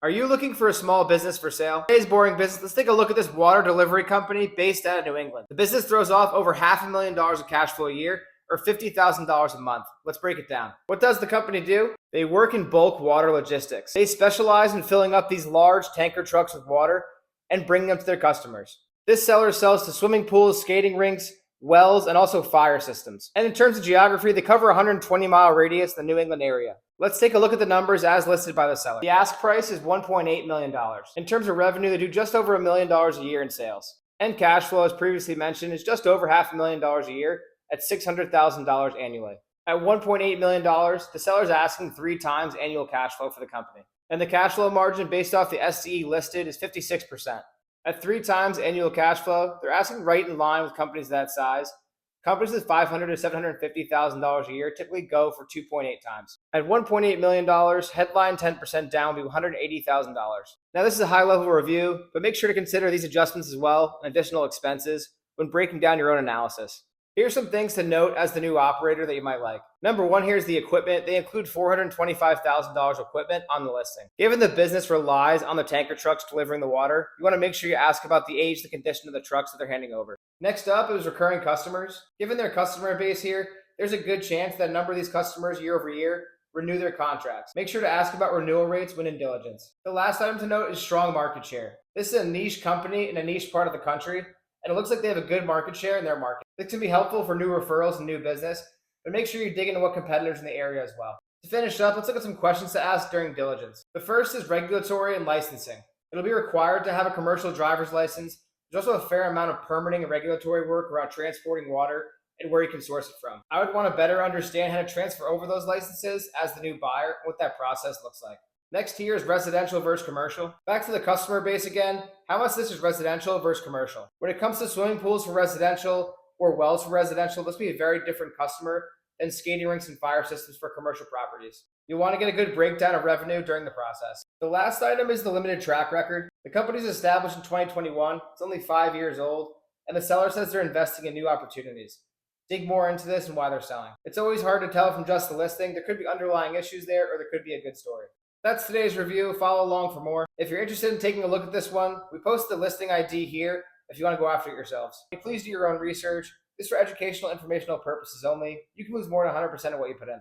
Are you looking for a small business for sale? Today's boring business. Let's take a look at this water delivery company based out of New England. The business throws off over $500,000 of cash flow a year or $50,000 a month. Let's break it down. What does the company do? They work in bulk water logistics. They specialize in filling up these large tanker trucks with water and bringing them to their customers. This seller sells to swimming pools, skating rinks, wells, and also fire systems. And in terms of geography, they cover a 120-mile radius in the New England area. Let's take a look at the numbers as listed by the seller. The ask price is $1.8 million. In terms of revenue, they do just over $1 million a year in sales. And cash flow, as previously mentioned, is just over $500,000 a year at $600,000 annually. At $1.8 million, the seller is asking 3 times annual cash flow for the company. And the cash flow margin based off the SCE listed is 56%. At 3 times annual cash flow, they're asking right in line with companies that size. Companies with $500,000 to $750,000 a year typically go for 2.8 times. At $1.8 million, headline 10% down would be $180,000. Now this is a high-level review, but make sure to consider these adjustments as well and additional expenses when breaking down your own analysis. Here's some things to note as the new operator that you might like. Number 1, here's the equipment. They include $425,000 of equipment on the listing. Given the business relies on the tanker trucks delivering the water, you want to make sure you ask about the age, the condition of the trucks that they're handing over. Next up is recurring customers. Given their customer base here, there's a good chance that a number of these customers year over year renew their contracts. Make sure to ask about renewal rates when in diligence. The last item to note is strong market share. This is a niche company in a niche part of the country, and it looks like they have a good market share in their market. This can be helpful for new referrals and new business, but make sure you dig into what competitors in the area as well. To finish up, let's look at some questions to ask during diligence. The first is regulatory and licensing. It'll be required to have a commercial driver's license. There's also a fair amount of permitting and regulatory work around transporting water and where you can source it from. I would want to better understand how to transfer over those licenses as the new buyer and what that process looks like. Next here is residential versus commercial. Back to the customer base again. How much this is residential versus commercial? When it comes to swimming pools for residential or wells for residential, this will be a very different customer than skating rinks and fire systems for commercial properties. You'll want to get a good breakdown of revenue during the process. The last item is the limited track record. The company is established in 2021. It's only 5 years old, and the seller says they're investing in new opportunities. Dig more into this and why they're selling. It's always hard to tell from just the listing. There could be underlying issues there, or there could be a good story. That's today's review. Follow along for more. If you're interested in taking a look at this one, we post the listing ID here if you want to go after it yourselves. Please do your own research. This is for educational, informational purposes only. You can lose more than 100% of what you put in.